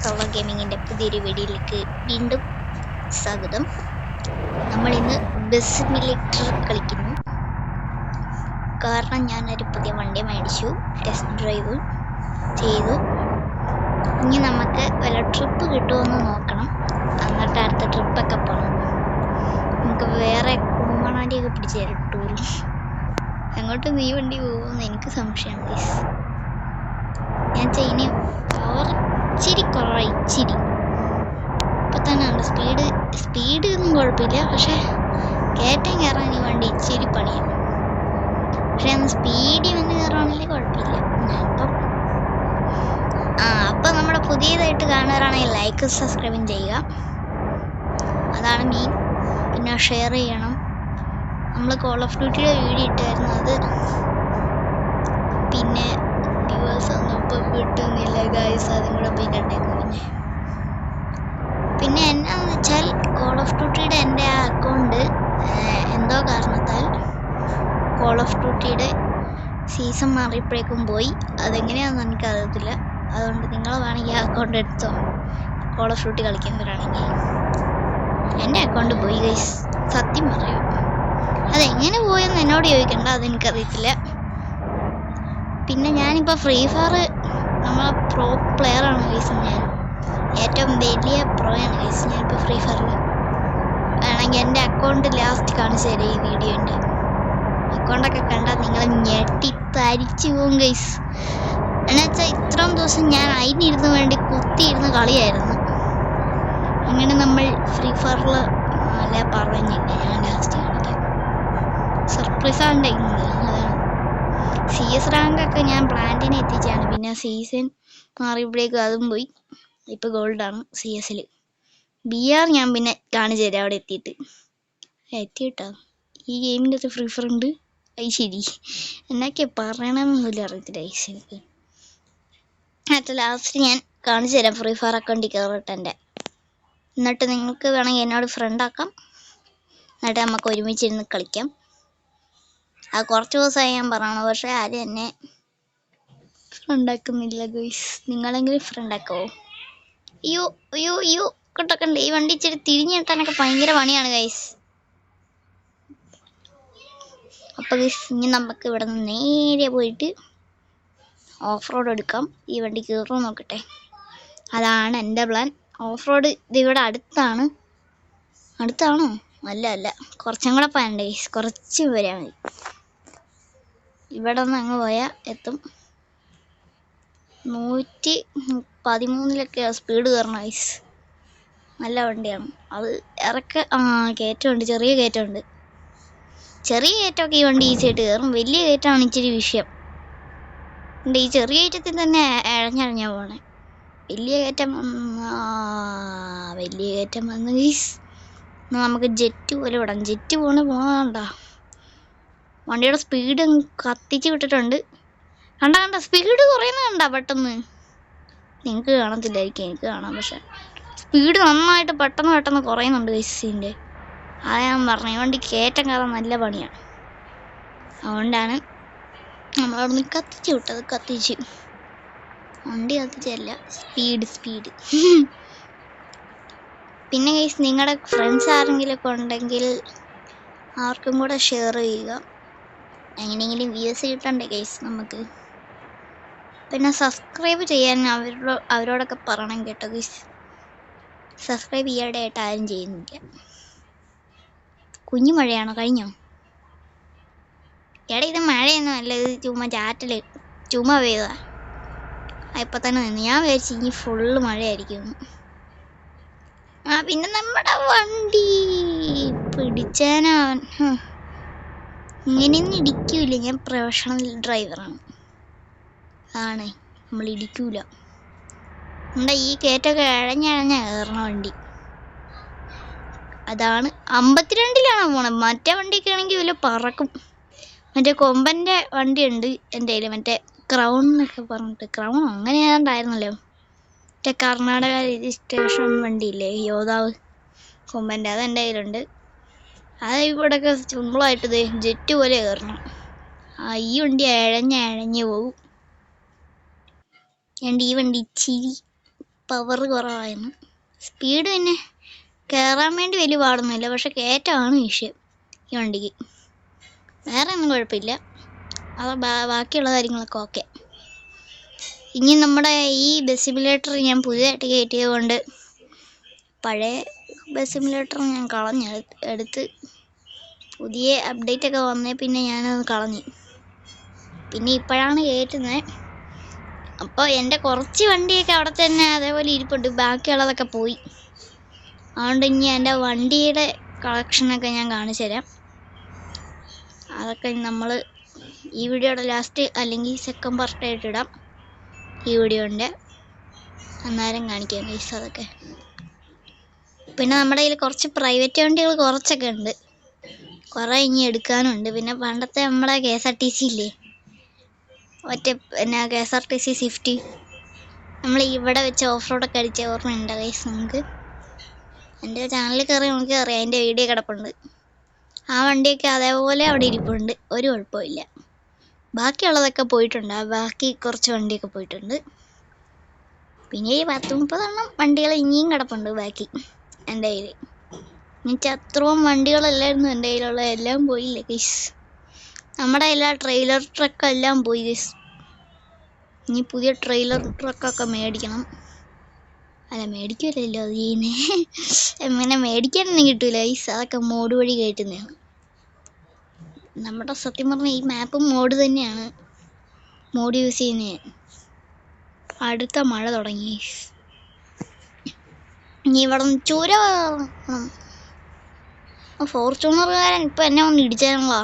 Solo ഗെയിമിങ്ങിൻ്റെ പുതിയൊരു വീഡിയോയിലേക്ക് വീണ്ടും സ്വാഗതം. നമ്മൾ ഇന്ന് ബസ് സിമുലേറ്റർ കളിക്കുന്നു. കാരണം ഞാനൊരു പുതിയ വണ്ടി മേടിച്ചു, ടെസ്റ്റ് ഡ്രൈവ് ചെയ്തു. ഇനി നമുക്ക് വല്ല ട്രിപ്പ് കിട്ടുമെന്ന് നോക്കണം. എന്നിട്ട് അടുത്ത ട്രിപ്പൊക്കെ പോകണം. നമുക്ക് വേറെ കുമ്മണാടിയൊക്കെ പിടിച്ച് തരാം ടൂറ്. എങ്ങോട്ടും ഈ വണ്ടി പോകുമെന്ന് എനിക്ക് സംശയമുണ്ട്. ഞാൻ ചെയ്യുന്ന പവർ ഇച്ചിരി കുറവായി, ഇച്ചിരി ഇപ്പം തന്നെ ഉണ്ട്. സ്പീഡ് ഒന്നും കുഴപ്പമില്ല, പക്ഷെ കയറ്റം കയറാൻ ഈ വണ്ടി ഇച്ചിരി പണിയാണ്. പക്ഷെ ഒന്ന് സ്പീഡിൽ വന്ന് കയറുവാണെങ്കിൽ കുഴപ്പമില്ല. അപ്പം നമ്മുടെ പുതിയതായിട്ട് കാണുന്നവരാണെങ്കിൽ ലൈക്ക് സബ്സ്ക്രൈബും ചെയ്യുക, അതാണ് മെയിൻ. പിന്നെ ഷെയർ ചെയ്യണം. നമ്മൾ കോൾ ഓഫ് ഡ്യൂട്ടിയുടെ വീഡിയോ ഇട്ടായിരുന്നു, അത് പിന്നെ വ്യൂവേഴ്സ് ഒന്നും ഇപ്പോൾ കിട്ടുന്നില്ല ഗൈസ്, അതും കൂടെ പോയി കണ്ടേക്കും. പിന്നെ എന്നാന്ന് വെച്ചാൽ കോൾ ഓഫ് ഡ്യൂട്ടിയുടെ എൻ്റെ ആ അക്കൗണ്ട് എന്തോ കാരണത്താൽ കോൾ ഓഫ് ഡ്യൂട്ടിയുടെ സീസൺ മാറിയപ്പോഴേക്കും പോയി. അതെങ്ങനെയാണെന്ന് എനിക്കറിയത്തില്ല. അതുകൊണ്ട് നിങ്ങൾ വേണമെങ്കിൽ ആ അക്കൗണ്ട് എടുത്തോ, കോൾ ഓഫ് ഡ്യൂട്ടി കളിക്കുന്നവരാണെങ്കിൽ. എൻ്റെ അക്കൗണ്ട് പോയി ഗൈസ്, സത്യം പറയൂ. അതെങ്ങനെ പോയെന്ന് എന്നോട് ചോദിക്കണ്ട, അതെനിക്കറിയത്തില്ല. പിന്നെ ഞാനിപ്പോൾ ഫ്രീ ഫയർ നമ്മളെ പ്രോ പ്ലെയറാണ് ഗൈസ്. ഞാൻ ഏറ്റവും വലിയ പ്രോയാണ് ഗൈസ്. ഞാനിപ്പോൾ ഫ്രീ ഫയറിൽ വേണമെങ്കിൽ എൻ്റെ അക്കൗണ്ട് ലാസ്റ്റ് കാണിച്ചു തരാം. ഈ വീഡിയോൻ്റെ അക്കൗണ്ടൊക്കെ കണ്ടാൽ നിങ്ങൾ ഞെട്ടി തരിച്ചു പോകും ഗൈസ്. എന്നുവെച്ചാൽ ഇത്രയും ദിവസം ഞാൻ അതിനിരുന്ന് വേണ്ടി കുത്തിയിരുന്ന് കളിയായിരുന്നു. അങ്ങനെ നമ്മൾ ഫ്രീ ഫയറിൽ അല്ല പറഞ്ഞില്ലേ, ഞാൻ ലാസ്റ്റ് കാണിക്കാം. സർപ്രൈസ് ആണ്ടായിരുന്നത് അതാണ്. CS റാങ്കൊക്കെ ഞാൻ പ്ലാന്റിനെ എത്തിച്ചാണ്. പിന്നെ സീസൺ മാറിയപ്പോഴേക്കും അതും പോയി. ഇപ്പോൾ ഗോൾഡാണ് CS. BR ഞാൻ പിന്നെ കാണിച്ചു തരാം അവിടെ എത്തിയിട്ടോ. ഈ ഗെയിമിൻ്റെ അകത്ത് ഫ്രീ ഫയർ ഉണ്ട്. അത് ശരി, എന്നൊക്കെ പറയണമെന്നില്ല, അറിയത്തില്ല എനിക്ക്. എന്നിട്ട് ലാസ്റ്റ് ഞാൻ കാണിച്ചു തരാം. ഫ്രീ ഫയർ അക്കൗണ്ടിൽ കയറട്ടെ എൻ്റെ. എന്നിട്ട് നിങ്ങൾക്ക് വേണമെങ്കിൽ എന്നോട് ഫ്രണ്ട് ആക്കാം. എന്നിട്ട് നമുക്ക് ഒരുമിച്ചിരുന്ന് കളിക്കാം. അത് കുറച്ച് ദിവസമായി ഞാൻ പറയണം, പക്ഷേ ആരും എന്നെ ഫ്രണ്ടാക്കുന്നില്ല ഗൈസ്. നിങ്ങളെങ്കിലും ഫ്രണ്ടാക്കാവോ? അയ്യോ അയ്യോ അയ്യോ കൊട്ടക്കണ്ട്. ഈ വണ്ടി ഇച്ചിരി തിരിഞ്ഞു കിട്ടാനൊക്കെ ഭയങ്കര പണിയാണ് ഗൈസ്. അപ്പോൾ ഗൈസ് ഇനി നമുക്ക് ഇവിടെ നിന്ന് നേരെ പോയിട്ട് ഓഫ് റോഡ് എടുക്കാം. ഈ വണ്ടി കയറുമോ നോക്കട്ടെ, അതാണ് എൻ്റെ പ്ലാൻ. ഓഫ് റോഡ് ഇത് ഇവിടെ അടുത്താണോ? അല്ല, കുറച്ചും കൂടെ പോയണ്ടേ ഗൈസ്, കുറച്ച് വരാൻ മതി. ഇവിടെ നിന്ന് അങ്ങ് പോയാൽ എത്തും. 113 സ്പീഡ് കയറണം ഗൈസ്. നല്ല വണ്ടിയാണ് അത്. കയറ്റമുണ്ട്, ചെറിയ കയറ്റമുണ്ട്. ചെറിയ കയറ്റമൊക്കെ ഈ വണ്ടി ഈസി ആയിട്ട് കയറും. വലിയ കയറ്റമാണ് ഇച്ചിരി വിഷയം. ഈ ചെറിയ കയറ്റത്തിൽ തന്നെ ഇഴഞ്ഞാ പോണേ. വലിയ കയറ്റം വന്ന് ഗൈസ്. നമുക്ക് ജെറ്റ് പോലെ വിടാം. ജെറ്റ് പോകണ്ട. വണ്ടിയുടെ സ്പീഡ് കത്തിച്ച് വിട്ടിട്ടുണ്ട്. കണ്ട സ്പീഡ് കുറയുന്ന കണ്ട പെട്ടെന്ന്. നിങ്ങൾക്ക് കാണത്തില്ലായിരിക്കും, എനിക്ക് കാണാം. പക്ഷെ സ്പീഡ് നന്നായിട്ട് പെട്ടെന്ന് കുറയുന്നുണ്ട് ഗൈസിൻ്റെ. അത് ഞാൻ പറഞ്ഞു, വണ്ടി കയറ്റം കയറാൻ നല്ല പണിയാണ്. അതുകൊണ്ടാണ് നമ്മളവിടുന്ന് കത്തിച്ച് വിട്ടത്. വണ്ടി കത്തിച്ചല്ല, സ്പീഡ്. പിന്നെ ഗൈസ് നിങ്ങളുടെ ഫ്രണ്ട്സ് ആരെങ്കിലുമൊക്കെ ഉണ്ടെങ്കിൽ ആർക്കും കൂടെ ഷെയർ ചെയ്യുക. എങ്ങനെയെങ്കിലും വ്യൂസ് കിട്ടണ്ടേ ഗൈസ് നമുക്ക്. പിന്നെ സബ്സ്ക്രൈബ് ചെയ്യാൻ അവരോടൊക്കെ പറയണം കേട്ടോ ഗൈസ്. സബ്സ്ക്രൈബ് ചെയ്യാനായിട്ട് ആരും ചെയ്യുന്നില്ല. കുഞ്ഞു മഴയാണോ? കഴിഞ്ഞോ? ഇത് മഴയൊന്നും അല്ല, ഇത് ചുമ്മാ പെയ്താ. ഇപ്പം തന്നെ നിന്ന്. ഞാൻ വിചാരിച്ചു ഇനി ഫുള്ള് മഴയായിരിക്കും. പിന്നെ നമ്മുടെ വണ്ടി പിടിച്ചാനവൻ ഇങ്ങനെയൊന്നും ഇടിക്കൂല. ഞാൻ പ്രൊഫഷണൽ ഡ്രൈവറാണ്, നമ്മൾ ഇടിക്കൂല. ഈ കയറ്റമൊക്കെ ഇഴഞ്ഞ കയറണ വണ്ടി അതാണ്. 52-ലാണ് പോണത്. മറ്റേ വണ്ടിയൊക്കെ ആണെങ്കിൽ വല്ല പറക്കും. മറ്റേ കൊമ്പൻ്റെ വണ്ടിയുണ്ട് എൻ്റെ കയ്യിൽ, മറ്റേ ക്രൗൺ എന്നൊക്കെ പറഞ്ഞിട്ട്. ക്രൗൺ അങ്ങനെ ഏതാണ്ടായിരുന്നല്ലോ, മറ്റേ കർണാടക രജിസ്ട്രേഷൻ വണ്ടിയില്ലേ, യോദ്ധാവ് കൊമ്പൻ്റെ, അത് എൻ്റെ കയ്യിലുണ്ട്. അത് ഇവിടെയൊക്കെ സിമ്പിളായിട്ട് ജെറ്റ് പോലെ കയറണം. ഈ വണ്ടി ഇഴഞ്ഞ് പോകും. ഈ വണ്ടി ഇച്ചിരി പവർ കുറവായിരുന്നു. സ്പീഡ് പിന്നെ കയറാൻ വേണ്ടി വലിയ പാടൊന്നുമില്ല, പക്ഷെ കയറ്റമാണ് വിഷയം ഈ വണ്ടിക്ക്. വേറെ ഒന്നും കുഴപ്പമില്ല, അത് ബാക്കിയുള്ള കാര്യങ്ങളൊക്കെ ഓക്കെ. ഇനി നമ്മുടെ ഈ ബസ് സിമുലേറ്റർ ഞാൻ പുതിയതായിട്ട് കയറ്റിയത് കൊണ്ട് പഴയ ബസ് സിമുലേറ്റർ ഞാൻ എടുത്ത് പുതിയ അപ്ഡേറ്റ് ഒക്കെ വന്നേ പിന്നെ ഞാനത് കളഞ്ഞു. പിന്നെ ഇപ്പോഴാണ് കയറ്റുന്നത്. അപ്പോൾ എൻ്റെ കുറച്ച് വണ്ടിയൊക്കെ അവിടെ തന്നെ അതേപോലെ ഇരിപ്പുണ്ട്, ബാക്കിയുള്ളതൊക്കെ പോയി. അതുകൊണ്ട് ഇനി എൻ്റെ വണ്ടിയുടെ കളക്ഷനൊക്കെ ഞാൻ കാണിച്ചു തരാം. അതൊക്കെ നമ്മൾ ഈ വീഡിയോയുടെ ലാസ്റ്റ് അല്ലെങ്കിൽ സെക്കൻഡ് പാർട്ടായിട്ട് ഇടാം. ഈ വീഡിയോൻ്റെ അന്നേരം കാണിക്കാം ഗൈസ് അതൊക്കെ. പിന്നെ നമ്മുടെ കയ്യിൽ കുറച്ച് പ്രൈവറ്റ് വണ്ടികൾ കുറച്ചൊക്കെ ഉണ്ട്, കുറേ ഇനി എടുക്കാനുണ്ട്. പിന്നെ പണ്ടത്തെ നമ്മുടെ KSRTC ഇല്ലേ, മറ്റേ പിന്നെ KSRTC സ്വിഫ്റ്റ്, നമ്മൾ ഇവിടെ വെച്ച് ഓഫ് റോഡൊക്കെ അടിച്ച ഓർമ്മയുണ്ട് ഗൈസ് നിങ്ങൾക്ക്? എൻ്റെ ചാനലിൽ കയറി നമുക്ക് അറിയാം, അതിൻ്റെ വീഡിയോ കിടപ്പുണ്ട്. ആ വണ്ടിയൊക്കെ അതേപോലെ അവിടെ ഇരിപ്പുണ്ട്, ഒരു കുഴപ്പമില്ല. ബാക്കിയുള്ളതൊക്കെ പോയിട്ടുണ്ട്, ബാക്കി കുറച്ച് വണ്ടിയൊക്കെ പോയിട്ടുണ്ട്. പിന്നെ ഈ 10-30 വണ്ടികൾ ഇനിയും കിടപ്പുണ്ട് ബാക്കി എൻ്റെ കയ്യിൽ. എനിക്ക് അത്രയും വണ്ടികളല്ലായിരുന്നു എൻ്റെ കയ്യിലുള്ള, എല്ലാം പോയില്ലേ ഗൈസ്. നമ്മുടെ എല്ലാ ട്രെയിലർ ട്രക്കെല്ലാം പോയി ഗൈസ്. ഇനി പുതിയ ട്രെയിലർ ട്രക്കൊക്കെ മേടിക്കണം. അല്ല മേടിക്കില്ലല്ലോ, അത് ചെയ്യുന്നേ എങ്ങനെ മേടിക്കാനൊന്നും കിട്ടൂല ഗൈസ്, അതൊക്കെ മോഡ് വഴി കയറ്റുന്നതാണ്. നമ്മുടെ സത്യം പറഞ്ഞാൽ ഈ മാപ്പും മോഡ് തന്നെയാണ്, മോഡ് യൂസ് ചെയ്യുന്നത്. അടുത്ത മഴ തുടങ്ങി. ഇനി ഇവിടെ ചൂര ഫോർച്യൂണറുകാരൻ ഇപ്പം എന്നെ ഒന്ന് ഇടിച്ചാണല്ലോ.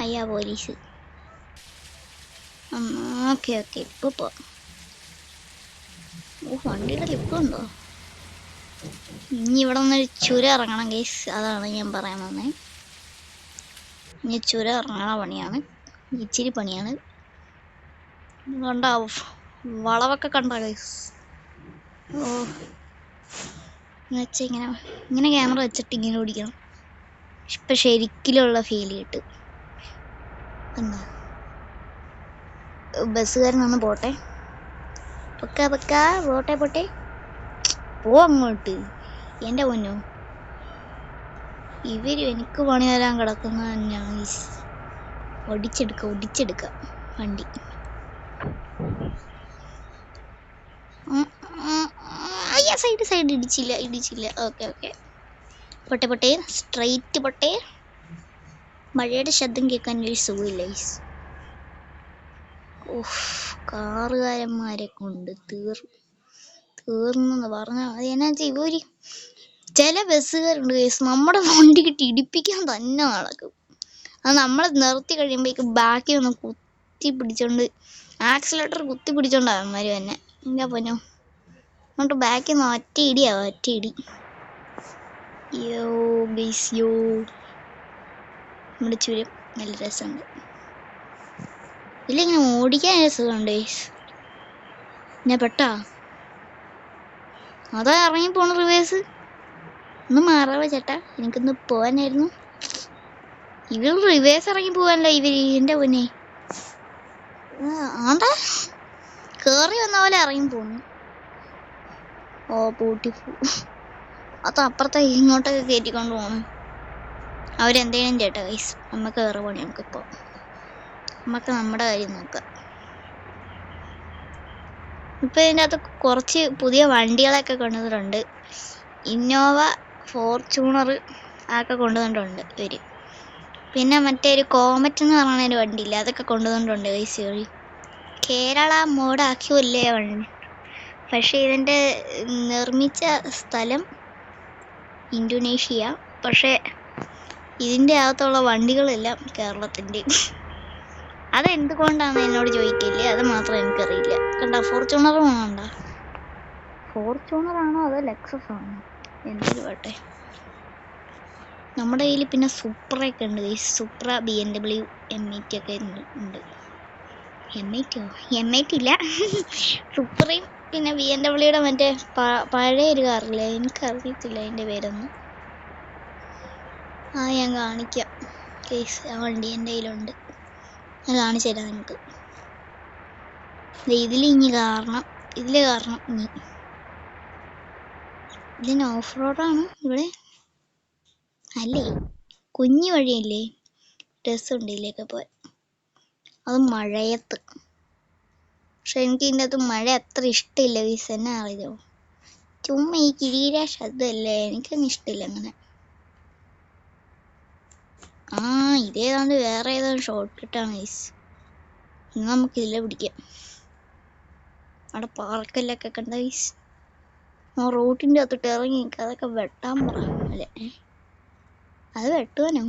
അയ്യാ പോലീസ്. ഓക്കെ ഇപ്പോൾ പോ. വണ്ടിയുടെ ലിപ്പുണ്ടോ? ഇനി ഇവിടെ നിന്ന് ചുര ഇറങ്ങണം ഗൈസ്, അതാണ് ഞാൻ പറയാൻ വന്നത്. ഇനി ചുര ഇറങ്ങണ പണിയാണ്, ഇച്ചിരി പണിയാണ്. കണ്ടോ വളവൊക്കെ കണ്ടോ ഗൈസ്? ഓ വെച്ചാൽ ഇങ്ങനെ ക്യാമറ വെച്ചിട്ട് ഇങ്ങനെ ഓടിക്കണം, ഇപ്പം ശരിക്കിലുള്ള ഫീൽ കിട്ടും. എന്താ ബസ്സുകാരനൊന്ന് പോട്ടെ, പോട്ടെ പോ അങ്ങോട്ട്. എൻ്റെ പൊന്നോ, ഇവര് എനിക്ക് പണി തരാൻ കിടക്കുന്ന തന്നെയാണ്. ഒടിച്ചെടുക്ക വണ്ടി. അയ്യ സൈഡ് ഇടിച്ചില്ല. ഓക്കെ പൊട്ടെ സ്ട്രൈറ്റ് പൊട്ടെ. മഴയുടെ ശബ്ദം കേൾക്കാൻ ഒരു സുഖമില്ല. കാറുകാരന്മാരെ കൊണ്ട് തീർന്നെന്ന് പറഞ്ഞാൽ മതി. എന്നാ ഇവര് ചില ബസ്സുകാരുണ്ട് കേസ്, നമ്മുടെ വണ്ടി കിട്ടി ഇടിപ്പിക്കാൻ തന്നെ നടക്കും. അത് നമ്മൾ നിർത്തി കഴിയുമ്പോഴേക്കും ബാക്കി ഒന്ന് ആക്സിലേറ്റർ കുത്തി പിടിച്ചോണ്ടാവും അവന്മാര് തന്നെ. എന്താ പൊന്നോ, എന്നിട്ട് ബാക്കിൽ നിന്ന് ഒറ്റ ഇടി. യോ നമ്മുടെ ചുരം നല്ല രസമുണ്ട്. ഇങ്ങനെ ഓടിക്കാൻ രസമുണ്ട് ഗൈസ്. ഞാൻ പെട്ടാ അതാ ഇറങ്ങി പോണ റിവേഴ്സ്. ഒന്ന് മാറാവോ ചേട്ടാ, എനിക്കൊന്ന് പോവാനായിരുന്നു. ഇവർ റിവേഴ്സ് ഇറങ്ങി പോവാനല്ല ഇവര്, എൻ്റെ പൊന്നെ. ആണ്ടാ കേറി വന്ന പോലെ ഇറങ്ങി പോണു. പൂട്ടിപ്പോ അത് അപ്പുറത്തെ ഇങ്ങോട്ടൊക്കെ കയറ്റിക്കൊണ്ട് പോകണം. അവരെന്തേലും ചേട്ടാ ഗൈസ്, നമുക്ക് വേറെ പണി. നമുക്ക് നമ്മുടെ കാര്യം നോക്കാം. ഇപ്പം ഇതിൻ്റെ അകത്ത് കുറച്ച് പുതിയ വണ്ടികളൊക്കെ കൊണ്ടുവന്നിട്ടുണ്ട്. ഇന്നോവ, ഫോർച്യൂണർ അതൊക്കെ കൊണ്ടുവന്നിട്ടുണ്ട് ഇവർ. പിന്നെ മറ്റേ ഒരു കോമറ്റ് എന്ന് പറയുന്ന ഒരു വണ്ടിയില്ല, അതൊക്കെ കൊണ്ടുവന്നിട്ടുണ്ട് ഗൈസ്. കേരള മോഡാക്കിയല്ലേ വണ്ടി, പക്ഷേ ഇതിൻ്റെ നിർമ്മിച്ച സ്ഥലം ഇന്തോനേഷ്യ. പക്ഷേ ഇതിൻ്റെ അകത്തുള്ള വണ്ടികളെല്ലാം കേരളത്തിൻ്റെ. അതെന്തുകൊണ്ടാണെന്ന് എന്നോട് ചോദിക്കില്ലേ, അത് മാത്രം എനിക്കറിയില്ല. കണ്ടോ ഫോർച്യൂണർ വേണോണ്ടോ? ഫോർച്യൂണറാണോ അതോ ലെക്സസ് ആണോ? എന്തൊരു പാട്ടെ. നമ്മുടെ കയ്യിൽ പിന്നെ സൂപ്രയൊക്കെ ഉണ്ട്, സൂപ്ര, BMW, M80 ഒക്കെ ഉണ്ട്. M80 ഇല്ല സൂപ്രയും പിന്നെ BMW മറ്റേ പഴയ ഒരു കാറില്ലേ, എനിക്കറിയത്തില്ല അതിൻ്റെ പേരൊന്നും. ഞാൻ കാണിക്കാം കേസ്. ആ വണ്ടി എൻ്റെ കയ്യിലുണ്ട്, അത് കാണിച്ചു തരാം നിങ്ങൾക്ക്. ഇതിൽ ഇനി കാരണം ഇതില് കാരണം ഇനി ഇതിന് ഓഫ് റോഡാണ് ഇവിടെ അല്ലേ? കുഞ്ഞു വഴിയല്ലേ? രസമുണ്ട് ഇതിലേക്ക് പോയി. അത് മഴയത്ത്. പക്ഷെ എനിക്ക് ഇതിൻ്റെ അകത്ത് മഴ അത്ര ഇഷ്ടമില്ല. വീസന്നെ അറിയോ? ചുമ്മാ ഈ കിരീര ശബ്ദമല്ലേ, എനിക്കൊന്നും ഇഷ്ടമില്ല അങ്ങനെ. ഇതേതാണ്ട് വേറെ ഏതാണ്ട് ഷോർട്ട് കട്ടാണ് ഗൈസ്. ഇന്ന് നമുക്ക് ഇതിലെ പിടിക്കാം. അവിടെ പാർക്കല്ലൊക്കെ കണ്ട ഗൈസ്. റോട്ടിൻ്റെ അകത്തോട്ട് ഇറങ്ങി അതൊക്കെ വെട്ടാൻ അല്ലേ? അത് വെട്ടുവാനോ?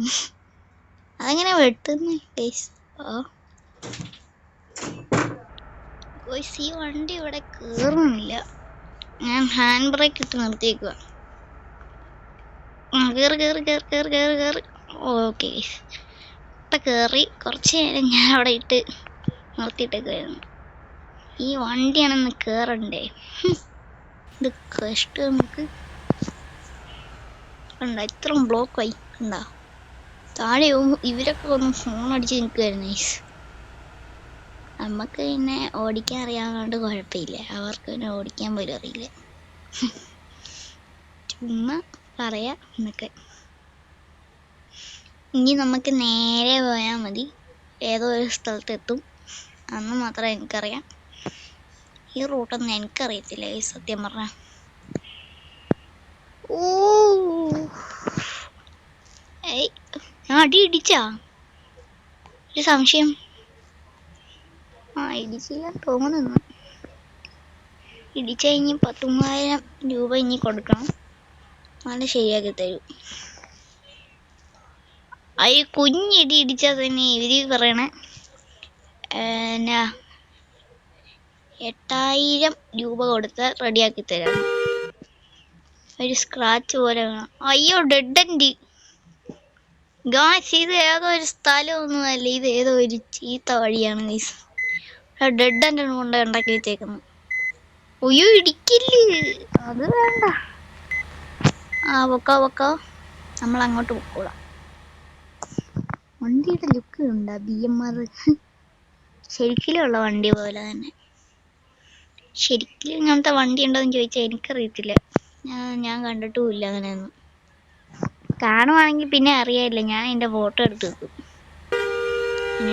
അതെങ്ങനെ വെട്ടുന്ന ഗൈസ്? ഈ വണ്ടി ഇവിടെ കേറുന്നില്ല. ഞാൻ ഹാൻഡ് ബ്രേക്ക് ഇട്ട് നിർത്തിയേക്കുക. കേറി കേറി കേറി കേറി കേറി കേറി. ഓക്കെ, ഇപ്പം കയറി. കുറച്ച് നേരം ഞാൻ അവിടെ ഇട്ട് നിർത്തിയിട്ടേക്കുമായിരുന്നു. ഈ വണ്ടിയാണെന്ന് കയറണ്ടേ? ഇത് കഷ്ടം. നമുക്ക് കണ്ട ഇത്രയും ബ്ലോക്കായി കണ്ട. താഴെ ഇവരൊക്കെ ഒന്ന് ഫോൺ അടിച്ച് നിൽക്കുമായിരുന്നു. നമുക്ക് പിന്നെ ഓടിക്കാൻ അറിയാവുന്നതുകൊണ്ട് കുഴപ്പമില്ല. അവർക്ക് പിന്നെ ഓടിക്കാൻ പോലും അറിയില്ല. ചുമ്മാ പറയാം എന്നൊക്കെ. ഇനി നമുക്ക് നേരെ പോയാൽ മതി. ഏതോ ഒരു സ്ഥലത്തെത്തും. അന്ന് മാത്രമേ എനിക്കറിയാം. ഈ റൂട്ടൊന്നും എനിക്കറിയത്തില്ല ഈ സത്യം പറഞ്ഞ. ഞാൻ അടി ഇടിച്ചാ? ഒരു സംശയം. ഇടിച്ചില്ല തോന്നുന്നു. ഇടിച്ചു കഴിഞ്ഞ് 10,000 രൂപ ഇനി കൊടുക്കണം. നല്ല ശരിയാക്കി തരും. ഈ കുഞ്ഞിടി ഇടിച്ചാൽ തന്നെ ഇവര് പറയണേ 8,000 രൂപ കൊടുത്ത് റെഡിയാക്കി തരാം. ഒരു സ്ക്രാച്ച് പോലെ വേണം. അയ്യോ, ഡെഡ് എൻഡ് ഗായ്സ്. ഇത് ഏതോ ഒരു സ്ഥലമൊന്നുമല്ല, ഇത് ഏതോ ഒരു ചീത്ത വഴിയാണ് ഗൈസ്. ഡെഡ് എൻഡ് കൊണ്ട് ഉണ്ടാക്കി വെച്ചേക്കുന്നു. ഒയ്യോ, ഇടിക്കില്ലേ? അത് വേണ്ട. പൊക്കോ നമ്മൾ അങ്ങോട്ട് പൊക്കോളാം. വണ്ടിയുടെ ലുക്ക് ഉണ്ടാ? BMR ശരിക്കിലുള്ള വണ്ടി പോലെ തന്നെ. ശരിക്കും ഇങ്ങനത്തെ വണ്ടി ഉണ്ടോയെന്ന് ചോദിച്ചാൽ എനിക്കറിയത്തില്ല. ഞാൻ കണ്ടിട്ടുമില്ല അങ്ങനെയൊന്നും. കാണുവാണെങ്കിൽ പിന്നെ അറിയാമില്ല. ഞാൻ എൻ്റെ ഫോട്ടോ എടുത്ത് വെക്കും.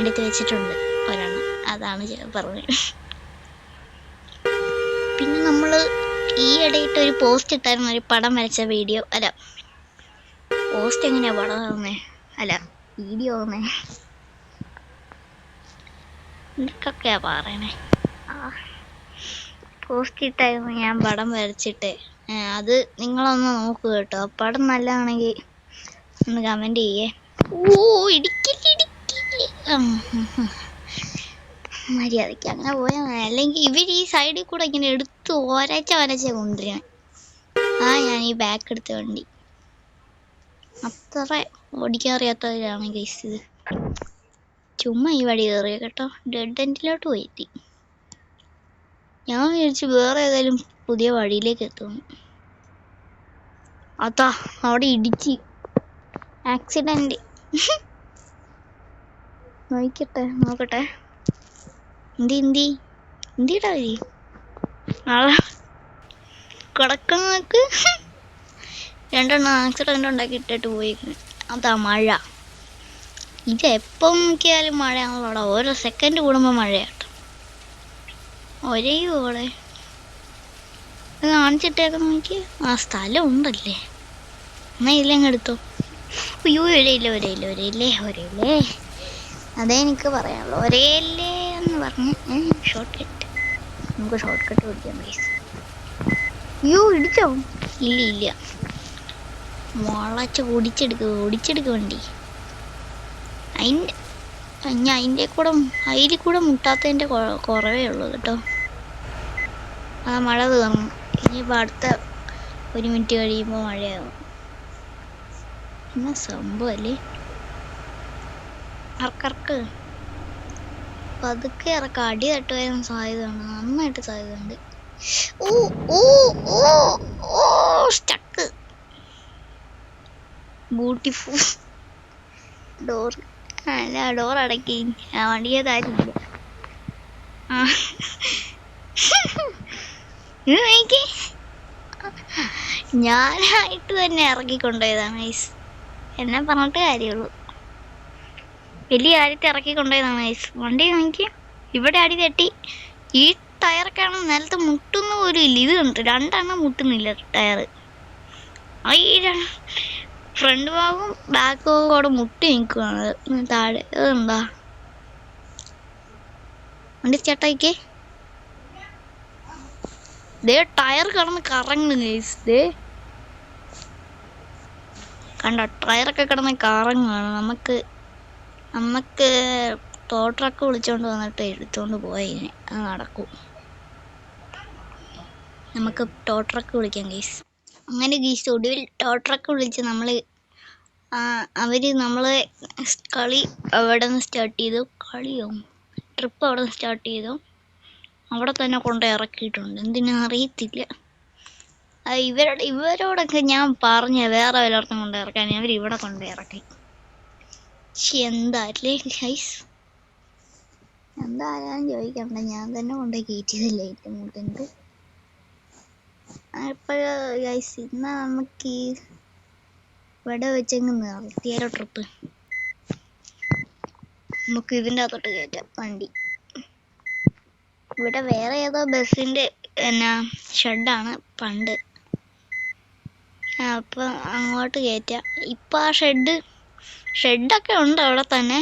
എടുത്ത് വെച്ചിട്ടുണ്ട് ഒരെണ്ണം. അതാണ് പറഞ്ഞത്. പിന്നെ നമ്മൾ ഈ ഇടയിട്ട് ഒരു പോസ്റ്റ് ഇട്ടായിരുന്നു, ഒരു പടം വരച്ച വീഡിയോ. അല്ല, പോസ്റ്റ് എങ്ങനെയാ പടം ആവുന്നേ? അല്ല, വീഡിയോ ആവുന്നേ. ഇതൊക്കെയാ പറയണേ. പോസ്റ്റ് ഇട്ടായിരുന്നു ഞാൻ പടം വരച്ചിട്ട്. അത് നിങ്ങളൊന്ന് നോക്കൂ കേട്ടോ. പടം നല്ലതാണെങ്കിൽ ഒന്ന് കമൻറ്റ് ചെയ്യേ. ഇടിക്കില്ല. മര്യാദയ്ക്ക് അങ്ങനെ പോയാൽ മതി. അല്ലെങ്കിൽ ഇവർ ഈ സൈഡിൽ കൂടെ ഇങ്ങനെ എടുത്ത് ഒരച്ച കൊണ്ടുവരാൻ. ഞാൻ ഈ ബാക്ക് എടുത്ത വണ്ടി. അത്ര ഓടിക്കാൻ അറിയാത്തവരാണ് ഗൈസ് ഇത്. ചുമ്മാ ഈ വഴി കയറിയ കേട്ടോ. ഡെഡ് എൻഡിലോട്ട് പോയി. ഞാൻ വിചാരിച്ചു വേറെ ഏതായാലും പുതിയ വഴിയിലേക്ക് എത്തുന്നു. അതാ അവിടെ ഇടിച്ച് ആക്സിഡന്റ്. നോക്കട്ടെ. എന്തിടാ വരി കിടക്കുന്നക്ക് 2 ആക്സിഡന്റ് ഉണ്ടാക്കി ഇട്ടിട്ട് പോയിരിക്കുന്നു. അതാ മഴ. ഇത് എപ്പം നോക്കിയാലും മഴയാണല്ലോ. ഓരോ സെക്കൻഡ് കൂടുമ്പോൾ മഴയാട്ടോ. ഒരേ പോലെ കാണിച്ചിട്ടേക്ക് നോക്കി. സ്ഥലം ഉണ്ടല്ലേ? എന്നാ ഇല്ലങ്ങ് എടുത്തോ. അയ്യോ, ഒരേയില്ലേ. അതേ എനിക്ക് പറയാനുള്ളൂ. ഒരേയില്ലേ എന്ന് പറഞ്ഞ് ഷോർട്ട് കട്ട്. നമുക്ക് ഷോർട്ട് കട്ട് പിടിക്കാം പ്ലീസ്. അയ്യോ, ഇടിച്ചോ? ഇല്ല. വളച്ച് ഓടിച്ചെടുക്കുക വണ്ടി. അതിൽ കൂടെ മുട്ടാത്തതിൻ്റെ കുറവേ ഉള്ളൂ കേട്ടോ. മഴ തീർന്നു. ഇനിയിപ്പോൾ അടുത്ത 1 മിനിറ്റ് കഴിയുമ്പോൾ മഴയാവും. എന്നാ സംഭവല്ലേ? ഇറക്ക് പതുക്കെ ഇറക്ക. അടി തട്ടുവാൻ സാധ്യതയുണ്ട്. നന്നായിട്ട് സാധ്യതയുണ്ട്. സ്റ്റക്ക്. ബ്യൂട്ടിഫുൾ. ഡോർ അടക്കി. വണ്ടിയെ താരില്ല. ഇത് നോക്കി, ഞാനായിട്ട് തന്നെ ഇറക്കിക്കൊണ്ടുപോയതാണ് ഗൈസ്. എന്നെ പറഞ്ഞിട്ട് കാര്യമുള്ളൂ. വലിയ കാര്യത്തിൽ ഇറക്കിക്കൊണ്ടുപോയതാണ് ഗൈസ്. വണ്ടി നോക്കി, ഇവിടെ അടി തട്ടി. ഈ ടയറൊക്കെയാണ് നിലത്ത് മുട്ടുന്ന പോലും ഇല്ല. ഇത് കണ്ടു, രണ്ടെണ്ണം മുട്ടുന്നില്ല ടയർ. ഈ ഫ്രണ്ട് ഭാഗവും ബാക്ക് ഭാഗവും അവിടെ മുട്ടി നിൽക്കുകയാണ് താഴെ. അതെന്താ വണ്ടി ചേട്ടായിക്ക്? ദേ ടയർ കിടന്ന് കറങ്ങുന്നു ഗൈസ്. ദേ കണ്ട, ടയറൊക്കെ കിടന്ന് കറങ്ങുകയാണ്. നമുക്ക് ടോ ട്രക്ക് വിളിച്ചോണ്ട് വന്നിട്ട് എടുത്തോണ്ട് പോയതിനെ അത് നടക്കും. നമുക്ക് ടോ ട്രക്ക് വിളിക്കാം ഗൈസ്. അങ്ങനെ ഗൈസ് ഒടുവിൽ ടോ ട്രക്ക് വിളിച്ച് അവര് നമ്മളെ കളി അവിടെ നിന്ന് സ്റ്റാർട്ട് ചെയ്തു. ട്രിപ്പ് അവിടെ നിന്ന് സ്റ്റാർട്ട് ചെയ്തു. അവിടെ തന്നെ കൊണ്ട് ഇറക്കിയിട്ടുണ്ട്. എന്തിനാ അറിയത്തില്ല. ഇവരോടൊക്കെ ഞാൻ പറഞ്ഞ വേറെ വല്ലയിടത്തും കൊണ്ട് ഇറക്കാൻ, അവരിവിടെ കൊണ്ട് ഇറക്കി. എന്താല്ലേ ഗൈസ്, എന്തായാലും ചോദിക്കണ്ട, ഞാൻ തന്നെ കൊണ്ട് കയറ്റിയതല്ലേ ഏറ്റുമുട്ടുണ്ട്. ഇപ്പോഴ് ഗൈസ് ഇന്ന് നമുക്ക് ഇവിടെ വെച്ചെങ്ങ് നിർത്തിയാലോ ട്രിപ്പ്. നമുക്ക് ഇതിൻ്റെ അകത്തോട്ട് കയറ്റാം വണ്ടി. ഇവിടെ വേറെ ഏതോ ബസ്സിൻ്റെ ഷെഡാണ് പണ്ട്. അപ്പം അങ്ങോട്ട് കയറ്റാം. ഇപ്പം ആ ഷെഡൊക്കെ ഉണ്ട് അവിടെ തന്നെ.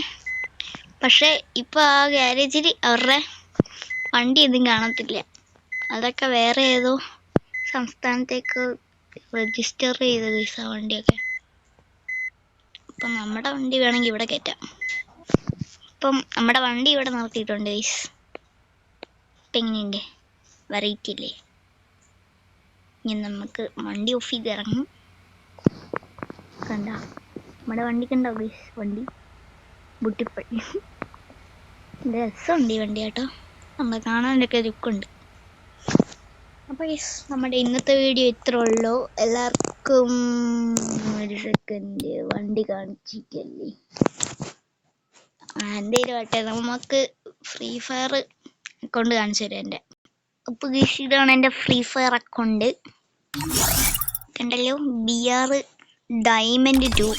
പക്ഷേ ഇപ്പം ആ ഗ്യാരേജിൽ അവരുടെ വണ്ടി ഒന്നും കാണത്തില്ല. അതൊക്കെ വേറെ ഏതോ സംസ്ഥാനത്തേക്ക് രജിസ്റ്റർ ചെയ്ത ഗൈസ് ആ വണ്ടിയൊക്കെ. അപ്പം നമ്മുടെ വണ്ടി വേണമെങ്കിൽ ഇവിടെ കയറ്റാം. ഇപ്പം നമ്മുടെ വണ്ടി ഇവിടെ നിർത്തിയിട്ടുണ്ട് ഗൈസ്. ഇപ്പം എങ്ങനെയുണ്ട്, വെറൈറ്റി അല്ലേ? ഇനി നമുക്ക് വണ്ടി ഓഫ് ചെയ്ത് ഇറങ്ങും. കണ്ട നമ്മുടെ വണ്ടി കണ്ടോ ഗൈസ്? വണ്ടി ബുട്ടിപ്പള്ളി. രസമുണ്ട് ഈ വണ്ടി കേട്ടോ, നമ്മൾ കാണാനൊക്കെ ലുക്കുണ്ട്. അപ്പോൾ ഗൈസ് നമ്മുടെ ഇന്നത്തെ വീഡിയോ ഇത്രേ ഉള്ളൂ. എല്ലാവർക്കും ഒരു സെക്കൻഡ് വണ്ടി കാണിച്ചിട്ടല്ലേ എന്തേലും ആട്ടെ. നമുക്ക് ഫ്രീ ഫയർ അക്കൗണ്ട് കാണിച്ചു തരാം എൻ്റെ. അപ്പോൾ ഗൈസ് ഇതാണ് എൻ്റെ ഫ്രീ ഫയർ അക്കൗണ്ട്. കണ്ടല്ലോ, BR ഡയമണ്ട് 2.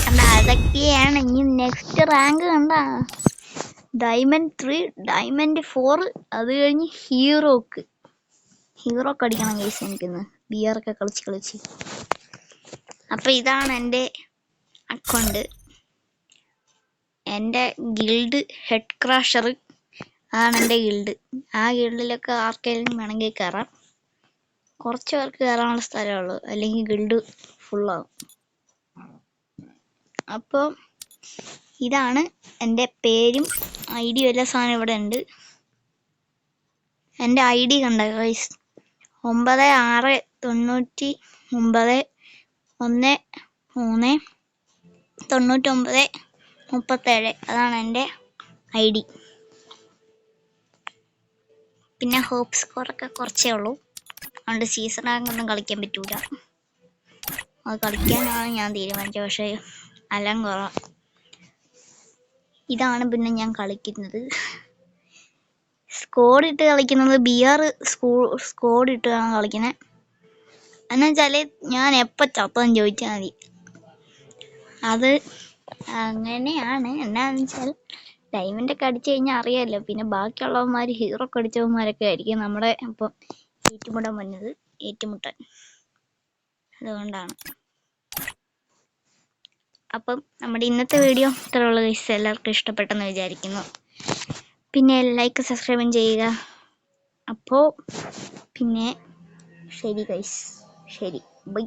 കണ്ട, അതൊക്കെയാണ്. ഇനി നെക്സ്റ്റ് റാങ്ക് കണ്ട, ഡയമണ്ട് 3, ഡയമണ്ട് 4, അത് കഴിഞ്ഞ് ഹീറോക്ക് അടിക്കണം ഗൈസ് എനിക്കിന്ന്, BR ഒക്കെ കളിച്ച്. അപ്പം ഇതാണ് എൻ്റെ അക്കൗണ്ട്. എൻ്റെ ഗിൽഡ് ഹെഡ് ക്രാഷർ, അതാണ് എൻ്റെ ഗിൽഡ്. ആ ഗിൽഡിലൊക്കെ ആർക്കെങ്കിലും വേണമെങ്കിൽ കയറാം. കുറച്ച് പേർക്ക് കയറാനുള്ള സ്ഥലമുള്ളൂ, അല്ലെങ്കിൽ ഗിൽഡ് ഫുള്ളാകും. അപ്പോൾ ഇതാണ് എൻ്റെ പേരും ID എല്ലാ സാധനം ഇവിടെ ഉണ്ട്. എൻ്റെ ID കണ്ട ഗൈസ്, 9699139937. അതാണ് എൻ്റെ ID. പിന്നെ ഹോപ്പ് സ്കോറൊക്കെ കുറച്ചേ ഉള്ളൂ. അതുകൊണ്ട് സീസൺ റാങ്കൊന്നും കളിക്കാൻ പറ്റൂല. അത് കളിക്കാനാണ് ഞാൻ തീരുമാനിച്ചത്, പക്ഷേ അലം കുറവാ. ഇതാണ് പിന്നെ ഞാൻ കളിക്കുന്നത്. സ്കോഡ് ഇട്ട് കളിക്കുന്നത്, BR സ്കോഡ് ഇട്ടാണ് കളിക്കുന്നത്. എന്നുവെച്ചാൽ ഞാൻ എപ്പോൾ ചത്തം ചോദിച്ചാൽ മതി. അത് അങ്ങനെയാണ്. എന്നാന്ന് വെച്ചാൽ ഡയമണ്ടൊക്കെ അടിച്ചു കഴിഞ്ഞാൽ അറിയാമല്ലോ. പിന്നെ ബാക്കിയുള്ളവന്മാർ ഹീറോ അടിച്ചവന്മാരൊക്കെ ആയിരിക്കും നമ്മുടെ ഇപ്പം ഏറ്റുമുട്ടാൻ. അതുകൊണ്ടാണ്. അപ്പം നമ്മുടെ ഇന്നത്തെ വീഡിയോ ഇത്രയുള്ള ഗൈസ്. എല്ലാവർക്കും ഇഷ്ടപ്പെട്ടെന്ന് വിചാരിക്കുന്നു. പിന്നെ ലൈക്ക് സബ്സ്ക്രൈബും ചെയ്യുക. അപ്പോൾ പിന്നെ ശരി ഗൈസ്, ശരി, ബൈ.